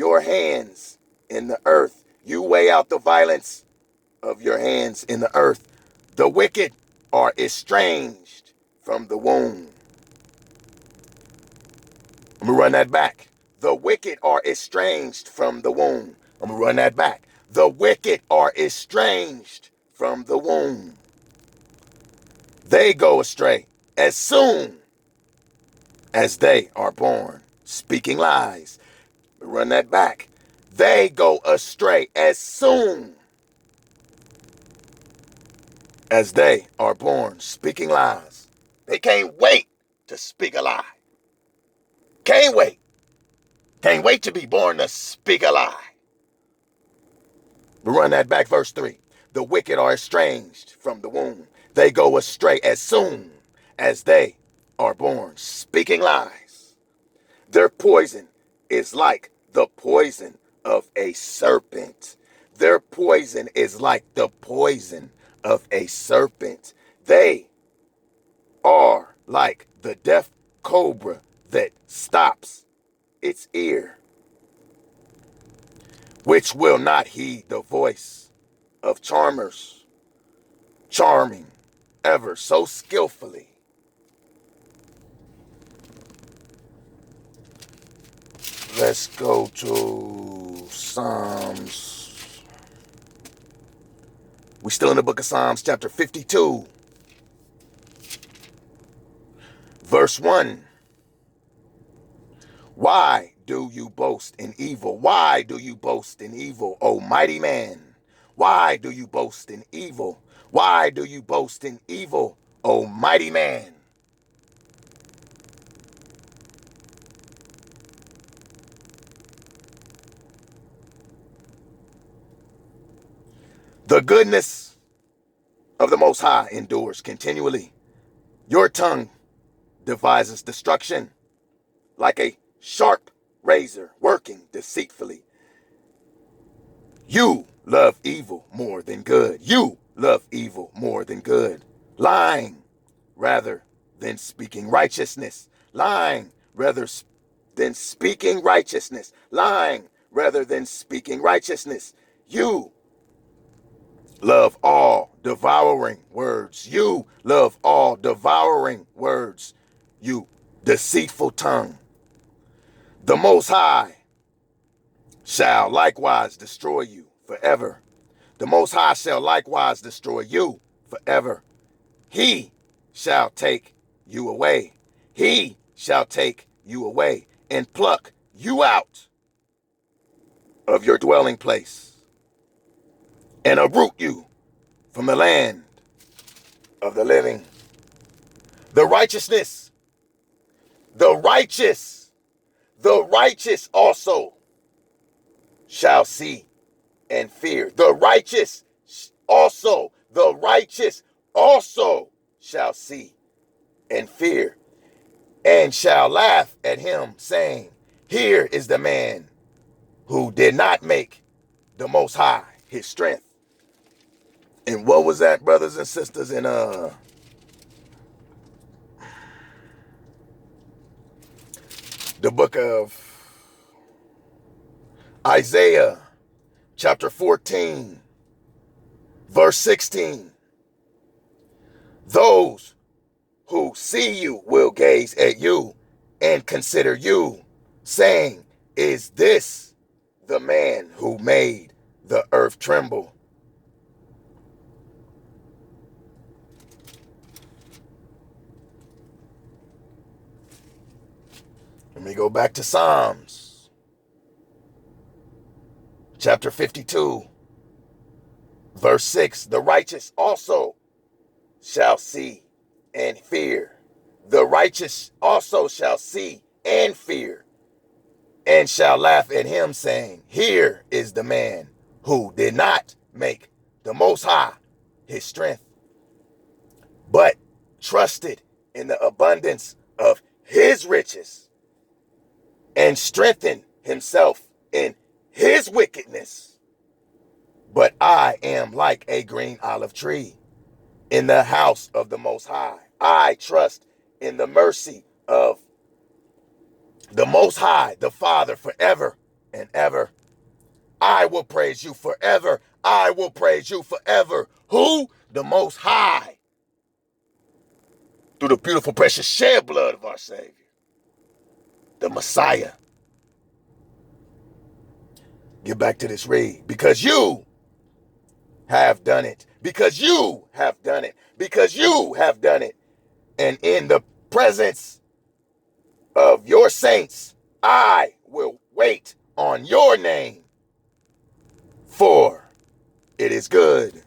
your hands in the earth. You weigh out the violence of your hands in the earth. The wicked are estranged from the womb. I'm going to run that back. The wicked are estranged from the womb. I'm going to run that back. The wicked are estranged from the womb. They go astray as soon as they are born, speaking lies. Run that back. They go astray as soon as they are born, speaking lies. They can't wait to speak a lie. Can't wait. Can't wait to be born to speak a lie. But run that back, verse 3. The wicked are estranged from the womb. They go astray as soon as they are born, speaking lies. Their poison is like the poison of a serpent. Their poison is like the poison of a serpent. They are like the deaf cobra that stops its ear, which will not heed the voice of charmers, charming ever so skillfully. Let's go to Psalms. We're still in the book of Psalms, chapter 52, verse 1. Why do you boast in evil? Why do you boast in evil, O mighty man? Why do you boast in evil? Why do you boast in evil, O mighty man? The goodness of the Most High endures continually. Your tongue devises destruction like a sharp razor working deceitfully. You love evil more than good. You love evil more than good. Lying rather than speaking righteousness. Lying rather than speaking righteousness. Lying rather than speaking righteousness. You love all devouring words. You love all devouring words. You deceitful tongue. The Most High shall likewise destroy you forever. The Most High shall likewise destroy you forever. He shall take you away. He shall take you away and pluck you out of your dwelling place and uproot you from the land of the living. The righteousness, the righteous also shall see and fear. The righteous also shall see and fear, and shall laugh at him, saying, here is the man who did not make the Most High his strength. And what was that, brothers and sisters, in the book of Isaiah, chapter 14, verse 16. Those who see you will gaze at you and consider you, saying, is this the man who made the earth tremble? Let me go back to Psalms, chapter 52, verse 6. The righteous also shall see and fear. The righteous also shall see and fear, and shall laugh at him, saying, here is the man who did not make the Most High his strength, but trusted in the abundance of his riches, and strengthened himself in his wickedness. But I am like a green olive tree in the house of the Most High. I trust in the mercy of the Most High, the Father, forever and ever. I will praise you forever. I will praise you forever. Who? The Most High. Through the beautiful, precious shed blood of our Savior, the Messiah. Get back to this read. Because you have done it. Because you have done it. Because you have done it. And in the presence of your saints, I will wait on your name, for it is good.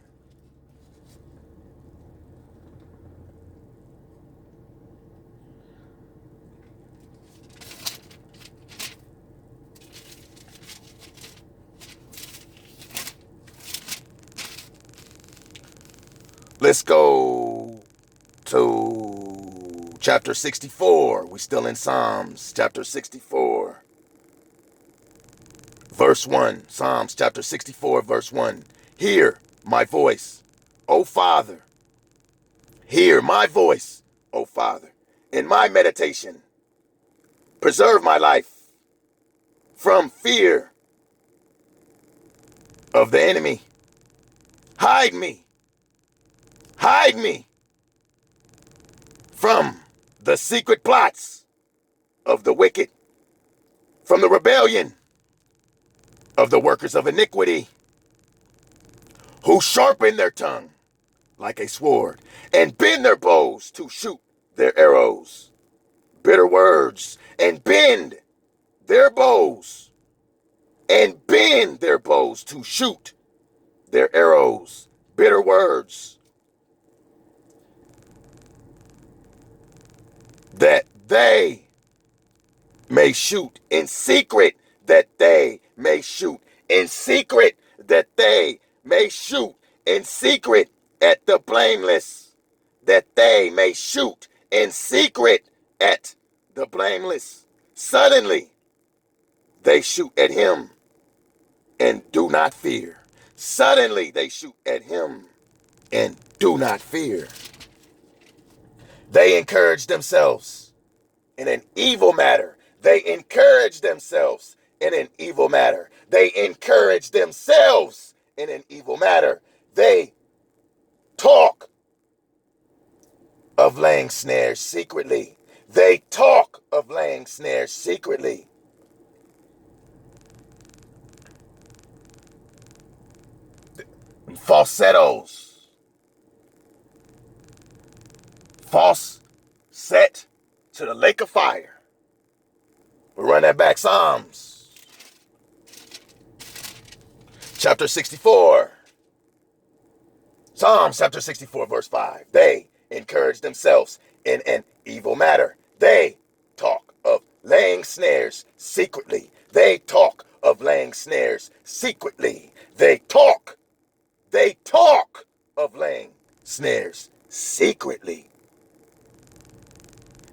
Let's go to chapter 64. We're still in Psalms, chapter 64. Verse 1. Psalms chapter 64, verse 1. Hear my voice, O Father. Hear my voice, O Father, in my meditation. Preserve my life from fear of the enemy. Hide me from the secret plots of the wicked, from the rebellion of the workers of iniquity, who sharpen their tongue like a sword and bend their bows to shoot their arrows. Bitter words, and bend their bows to shoot their arrows. Bitter words, that they may shoot in secret, that they may shoot in secret, that they may shoot in secret at the blameless, that they may shoot in secret at the blameless. Suddenly they shoot at him and do not fear. Suddenly they shoot at him and do not fear. They encourage themselves in an evil matter. They encourage themselves in an evil matter. They encourage themselves in an evil matter. They talk of laying snares secretly. They talk of laying snares secretly. Falsettos. False set to the lake of fire. We'll run that back. Psalms chapter 64. Psalms chapter 64, verse 5. They encourage themselves in an evil matter. They talk of laying snares secretly. They talk of laying snares secretly. They talk of laying snares secretly.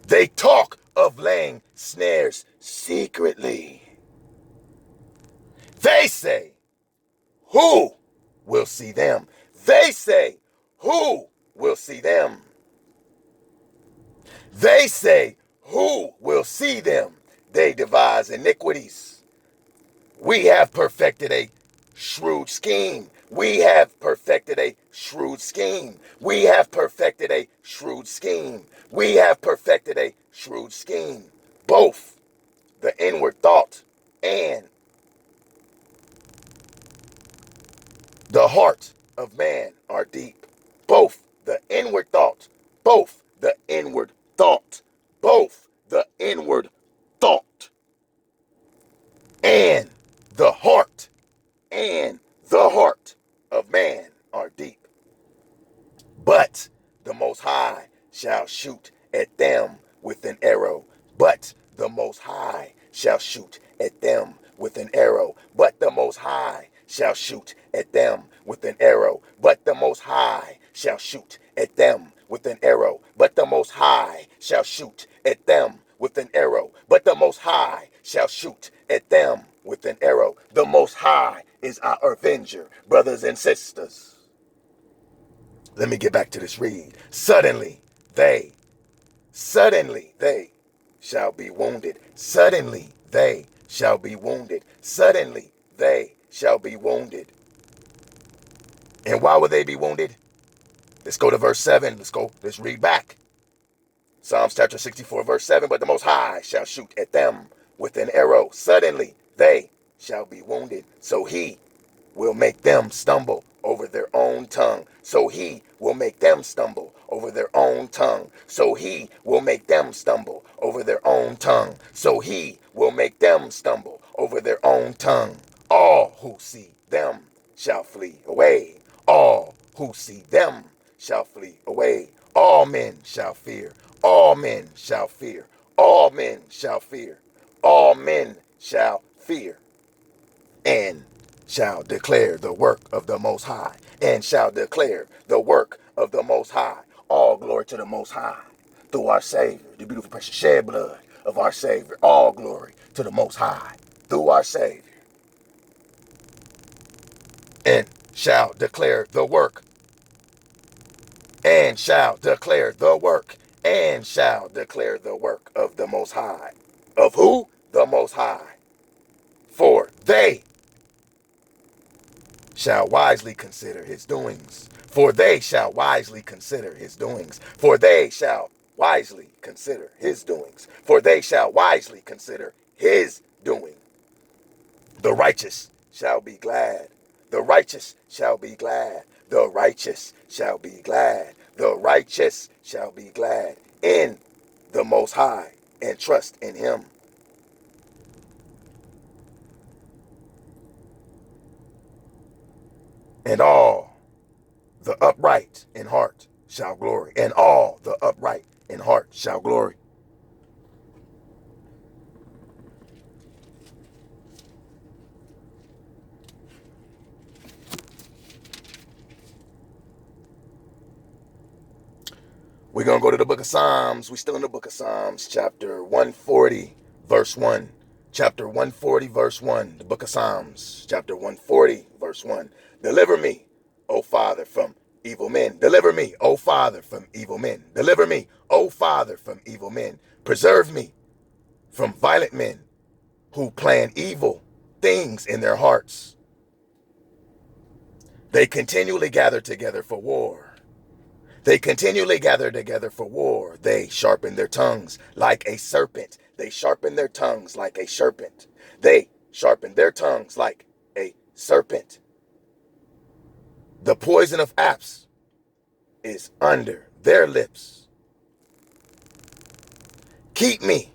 They talk of laying snares secretly. They say, who will see them? They say, who will see them? They say, who will see them? They devise iniquities. We have perfected a shrewd scheme. We have perfected a shrewd scheme. We have perfected a shrewd scheme. We have perfected a shrewd scheme. Both the inward thought and the heart of man are deep. Both the inward thought, both the inward thought, both the inward thought, and the heart of man are deep. But the Most High shall shoot at them with an arrow. But the Most High shall shoot at them with an arrow. But the Most High shall shoot at them with an arrow. But the Most High shall shoot at them with an arrow. But the Most High shall shoot at them with an arrow. But the Most High shall shoot at them with an arrow. The Most High is our avenger, brothers and sisters. Let me get back to this read. Suddenly they shall be wounded. Suddenly they shall be wounded. Suddenly they shall be wounded. And why would they be wounded? Let's go to verse 7. Let's read back. Psalms chapter 64, verse 7. But the Most High shall shoot at them with an arrow. Suddenly they shall be wounded. So he will make them stumble over their own tongue. So he will make them stumble over their own tongue. So he will make them stumble over their own tongue. So he will make them stumble over their own tongue. All who see them shall flee away. All who see them shall flee away. All men shall fear. All men shall fear. All men shall fear. All men shall fear. And shall declare the work of the Most High. And shall declare the work of the Most High. All glory to the Most High. Through our Savior, the beautiful precious shed blood of our Savior. All glory to the Most High. Through our Savior. And shall declare the work. And shall declare the work. And shall declare the work of the Most High. Of who? The Most High. For they shall wisely consider his doings. For they shall wisely consider his doings. For they shall wisely consider his doings. For they shall wisely consider his doing. The righteous shall be glad. The righteous shall be glad. The righteous shall be glad. The righteous shall be glad in the Most High and trust in him. And all the upright in heart shall glory. And all the upright in heart shall glory. We're going to go to the book of Psalms. We're still in the book of Psalms, chapter 140, verse 1. Chapter 140, verse 1. The book of Psalms, chapter 140, verse 1. Deliver me, O Father, from evil men. Deliver me, O Father, from evil men. Deliver me, O Father, from evil men. Preserve me from violent men who plan evil things in their hearts. They continually gather together for war. They continually gather together for war. They sharpen their tongues like a serpent. They sharpen their tongues like a serpent. They sharpen their tongues like a serpent. The poison of apes is under their lips. Keep me,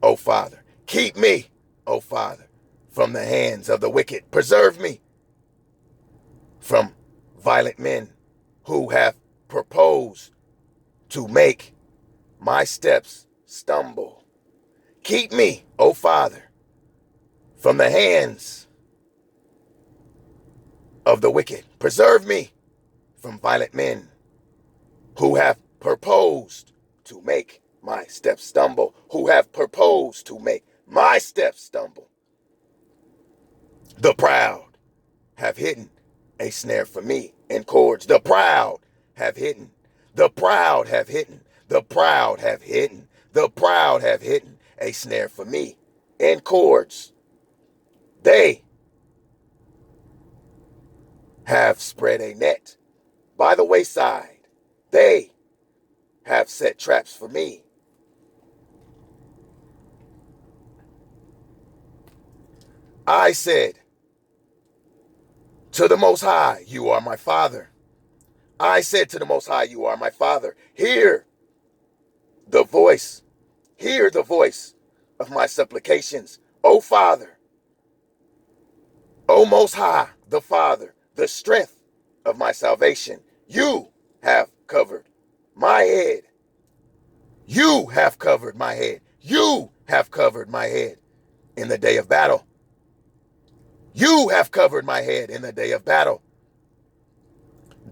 O Father. Keep me, O Father, from the hands of the wicked. Preserve me from violent men who have proposed to make my steps stumble. Keep me, O Father, from the hands of the wicked. Preserve me from violent men who have proposed to make my steps stumble. Who have proposed to make my steps stumble. The proud have hidden a snare for me in cords. The proud have hidden. The proud have hidden. The proud have hidden. The proud have hidden a snare for me in cords. They have spread a net by the wayside. They have set traps for me. I said to the Most High, you are my Father. I said to the Most High, you are my Father. Hear the voice. Hear the voice of my supplications. O Father, O Most High, the Father, the strength of my salvation. You have covered my head. You have covered my head. You have covered my head in the day of battle. You have covered my head in the day of battle.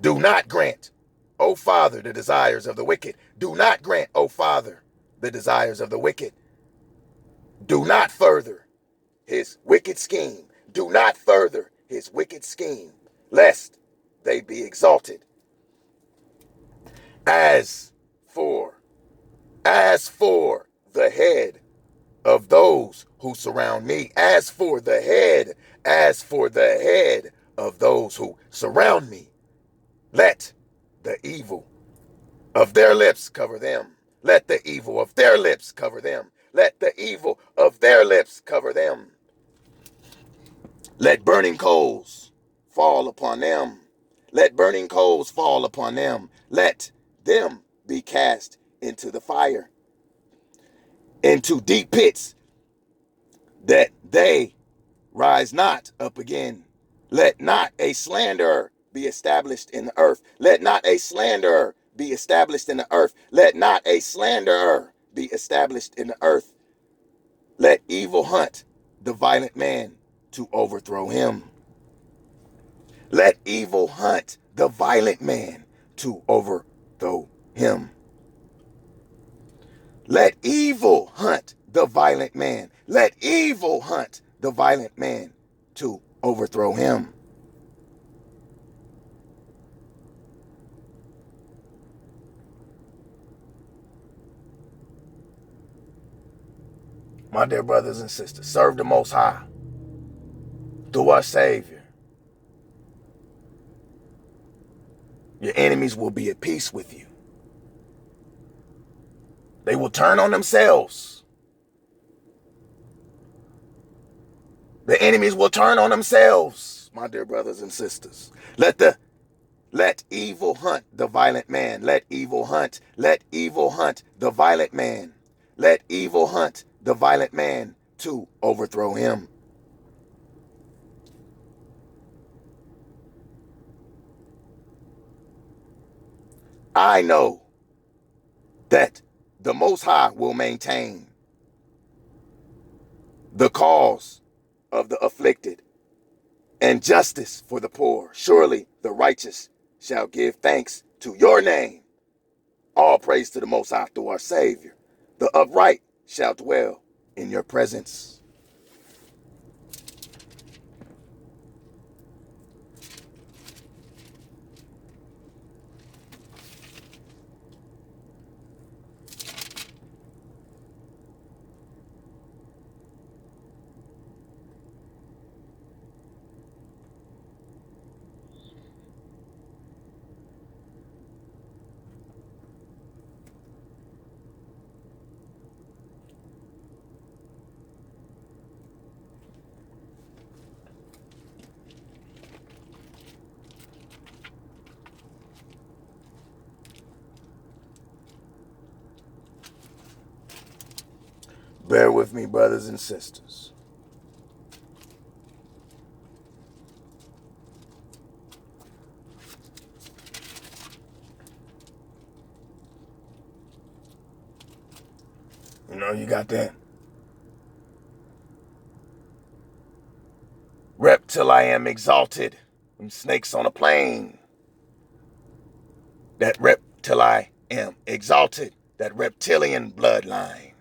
Do not grant, O Father, the desires of the wicked. Do not grant, O Father, the desires of the wicked. Do not further his wicked scheme. Do not further his wicked scheme, lest they be exalted. As for the head of those who surround me. As for the head of those who surround me, let the evil of their lips cover them. Let the evil of their lips cover them. Let the evil of their lips cover them. Let burning coals fall upon them. Let burning coals fall upon them. Let them be cast into the fire, into deep pits, that they rise not up again. Let not a slanderer be established in the earth. Let not a slanderer be established in the earth. Let not a slanderer be established in the earth. Let evil hunt the violent man to overthrow him. Let evil hunt the violent man to overthrow him. Let evil hunt the violent man. Let evil hunt the violent man to overthrow him. My dear brothers and sisters, serve the Most High through our Savior. Your enemies will be at peace with you. They will turn on themselves. The enemies will turn on themselves, my dear brothers and sisters. Let evil hunt the violent man. Let evil hunt. Let evil hunt the violent man. Let evil hunt the violent man to overthrow him. I know that the Most High will maintain the cause of the afflicted and justice for the poor. Surely the righteous shall give thanks to your name. All praise to the Most High through our Savior. The upright shall dwell in your presence. Bear with me, brothers and sisters. You know, you got that rep till I am exalted. Them snakes on a plane. That rep till I am exalted. That reptilian bloodline.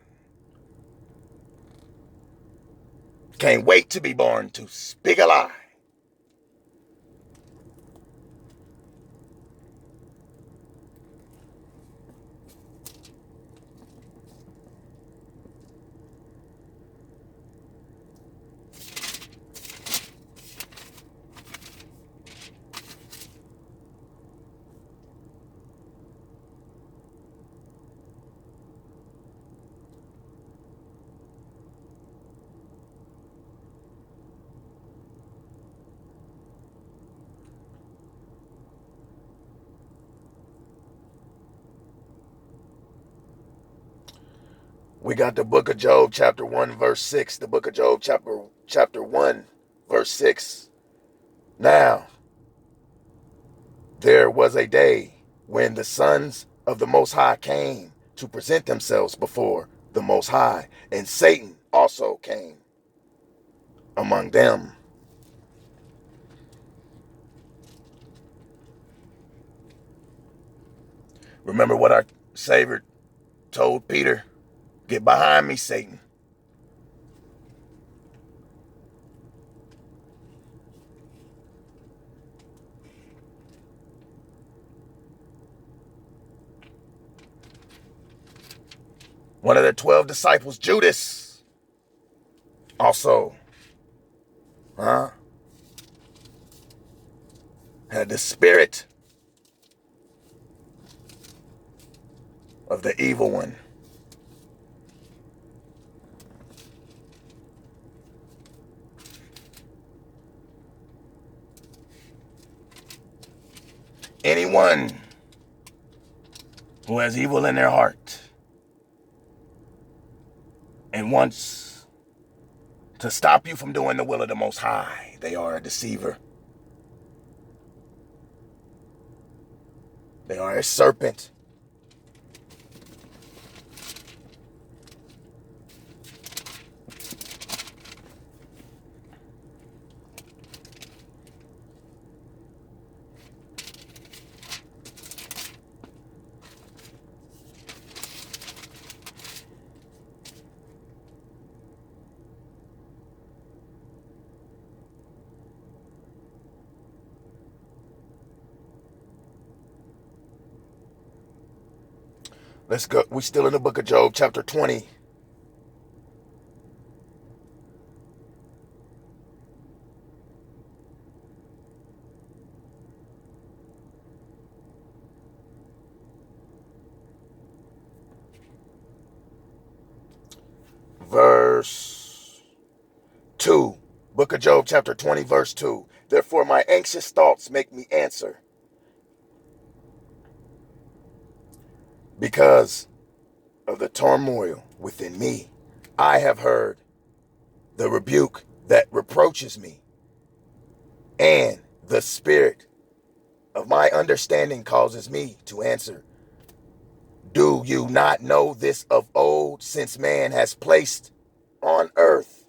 Can't wait to be born to speak a lie. We got the book of Job, chapter 1, verse 6. The book of Job, chapter 1, verse 6. Now, there was a day when the sons of the Most High came to present themselves before the Most High, and Satan also came among them. Remember what our Savior told Peter? Get behind me, Satan. One of the 12 disciples, Judas, also had the spirit of the evil one. Anyone who has evil in their heart and wants to stop you from doing the will of the Most High, they are a deceiver. They are a serpent. Let's go. We're still in the book of Job, chapter 20. Verse 2. Book of Job, chapter 20, verse 2. Therefore my anxious thoughts make me answer, because of the turmoil within me. I have heard the rebuke that reproaches me, and the spirit of my understanding causes me to answer. Do you not know this of old, since man has placed on earth,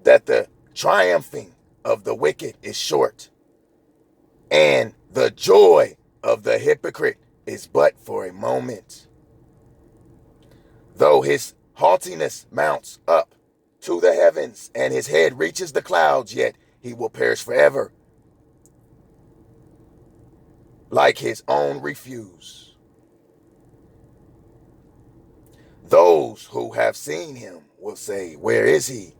that the triumphing of the wicked is short, and the joy of the hypocrite is but for a moment? Though his haughtiness mounts up to the heavens, and his head reaches the clouds, yet he will perish forever, like his own refuse. Those who have seen him will say, where is he?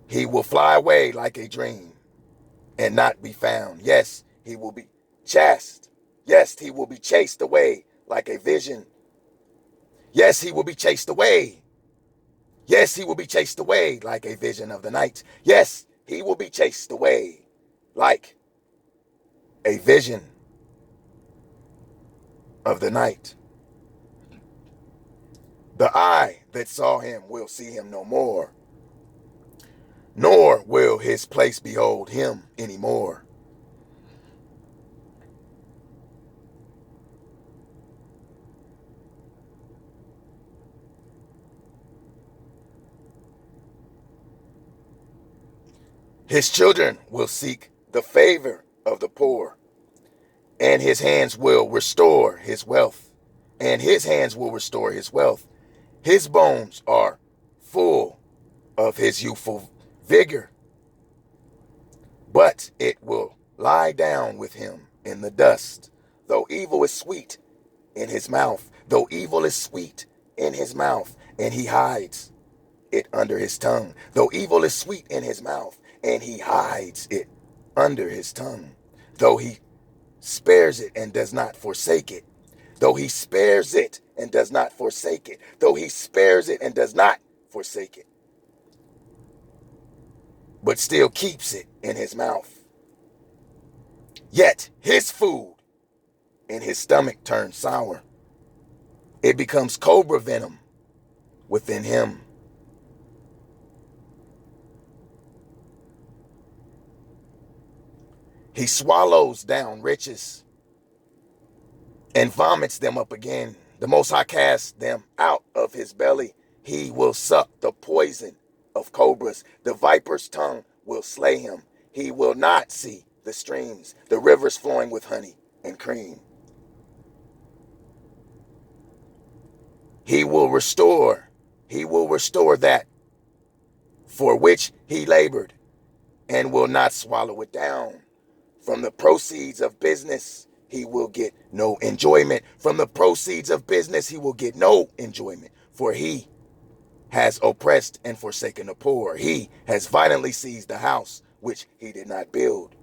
He will fly away like a dream and not be found. Yes, he will be chased. Yes, he will be chased away like a vision. Yes, he will be chased away. Yes, he will be chased away like a vision of the night. Yes, he will be chased away like a vision of the night. The eye that saw him will see him no more, nor will his place behold him anymore. His children will seek the favor of the poor, and his hands will restore his wealth, and his hands will restore his wealth. His bones are full of his youthful vigor, but it will lie down with him in the dust. Though evil is sweet in his mouth, though evil is sweet in his mouth, and he hides it under his tongue. Though evil is sweet in his mouth, and he hides it under his tongue. Though he spares it and does not forsake it. Though he spares it and does not forsake it. Though he spares it and does not forsake it, but still keeps it in his mouth. Yet his food in his stomach turns sour. It becomes cobra venom within him. He swallows down riches and vomits them up again. The Most High casts them out of his belly. He will suck the poison of cobras. The viper's tongue will slay him. He will not see the streams, the rivers flowing with honey and cream. He will restore that for which he labored, and will not swallow it down. From the proceeds of business, he will get no enjoyment. From the proceeds of business, he will get no enjoyment. For he has oppressed and forsaken the poor. He has violently seized the house which he did not build.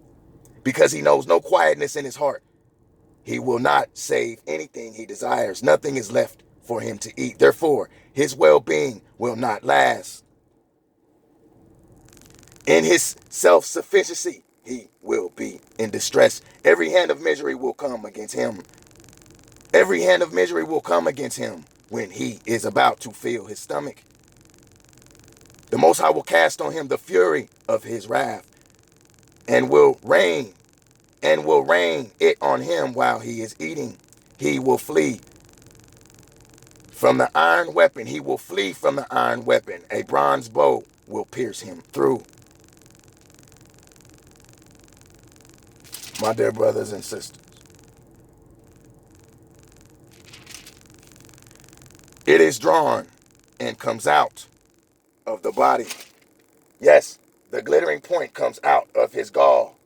Because he knows no quietness in his heart, he will not save anything he desires. Nothing is left for him to eat. Therefore, his well-being will not last. In his self-sufficiency, he will be in distress. Every hand of misery will come against him. Every hand of misery will come against him when he is about to fill his stomach. The Most High will cast on him the fury of his wrath and will rain it on him while he is eating. He will flee from the iron weapon. He will flee from the iron weapon. A bronze bow will pierce him through. My dear brothers and sisters, it is drawn and comes out of the body. Yes, the glittering point comes out of his gall.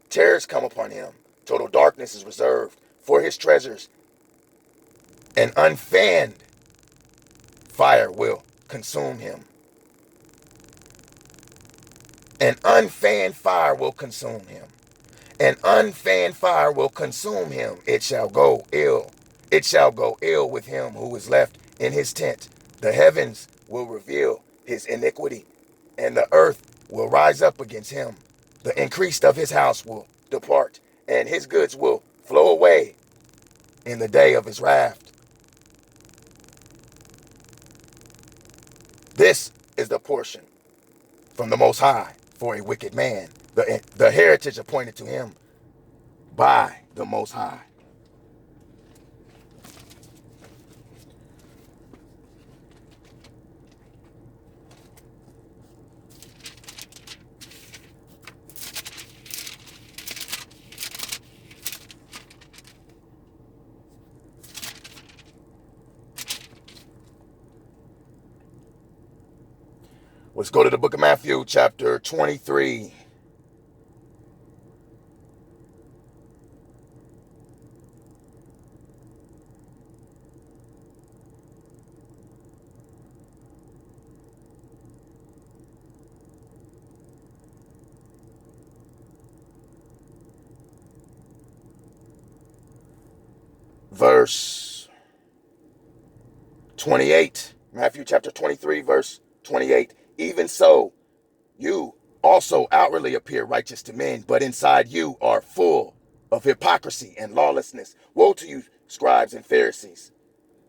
Terrors come upon him. Total darkness is reserved for his treasures. An unfanned fire will consume him. An unfanned fire will consume him. An unfanned fire will consume him. It shall go ill. It shall go ill with him who is left in his tent. The heavens will reveal his iniquity, and the earth will rise up against him. The increased of his house will depart, and his goods will flow away in the day of his wrath. This is the portion from the Most High for a wicked man, the heritage appointed to him by the Most High. Let's go to the book of Matthew, chapter 23. Verse 28. Matthew chapter 23, verse 28. Even so, you also outwardly appear righteous to men, but inside you are full of hypocrisy and lawlessness. Woe to you, scribes and Pharisees,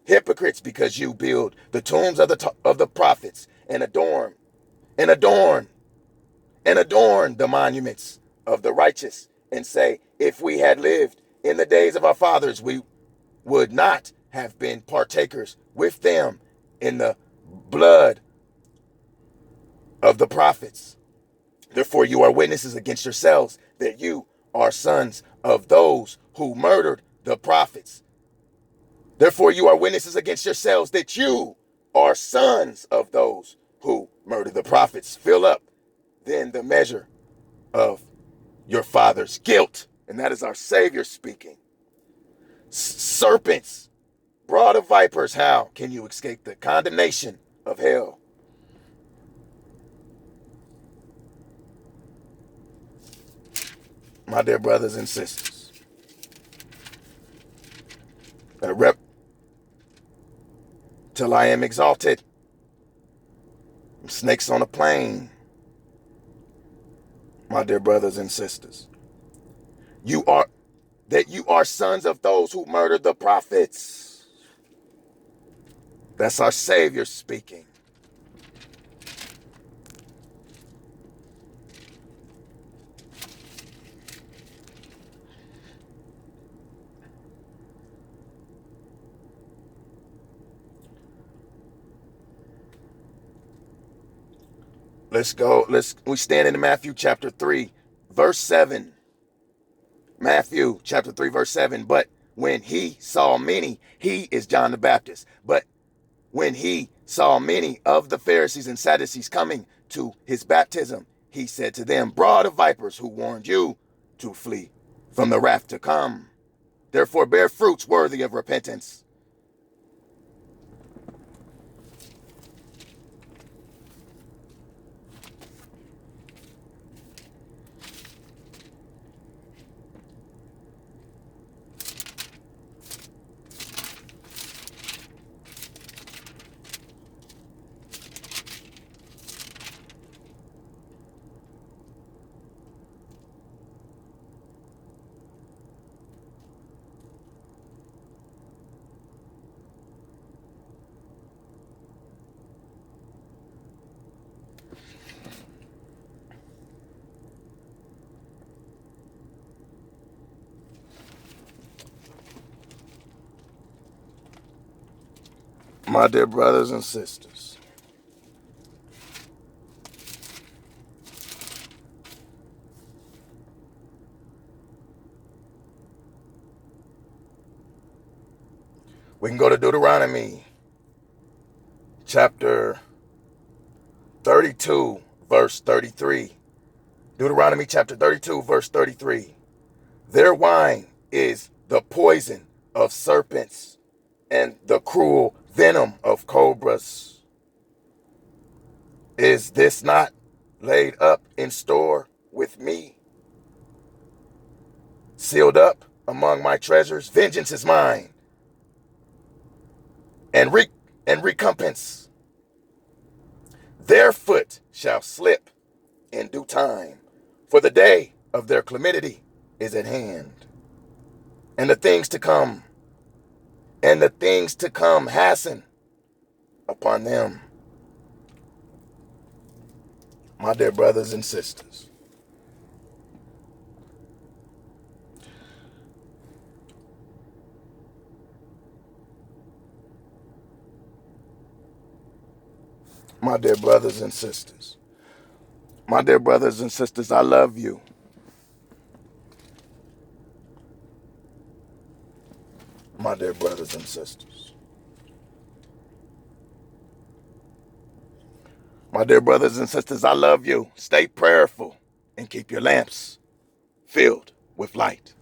hypocrites, because you build the tombs of the prophets and adorn the monuments of the righteous, and say, if we had lived in the days of our fathers, we would not have been partakers with them in the blood of the prophets. Therefore, you are witnesses against yourselves that you are sons of those who murdered the prophets. Therefore, you are witnesses against yourselves that you are sons of those who murdered the prophets. Fill up then the measure of your father's guilt. And that is our Savior speaking. Serpents, brood of vipers, how can you escape the condemnation of hell? My dear brothers and sisters, till I am exalted. Snakes on a plane. My dear brothers and sisters, you are sons of those who murdered the prophets. That's our Savior speaking. Let's go. We stand in Matthew chapter 3, verse 7. Matthew chapter 3, verse 7. But when he saw many, he is John the Baptist. But when he saw many of the Pharisees and Sadducees coming to his baptism, he said to them, brood of vipers, who warned you to flee from the wrath to come? Therefore bear fruits worthy of repentance. My dear brothers and sisters, we can go to Deuteronomy chapter 32, verse 33. Deuteronomy chapter 32, verse 33. Their wine is the poison of serpents and the cruel venom of cobras. Is this not laid up in store with me? Sealed up among my treasures, vengeance is mine, and recompense. Their foot shall slip in due time, for the day of their calamity is at hand. And the things to come, hasten upon them. My dear brothers and sisters, my dear brothers and sisters, my dear brothers and sisters, I love you. My dear brothers and sisters, my dear brothers and sisters, I love you. Stay prayerful and keep your lamps filled with light.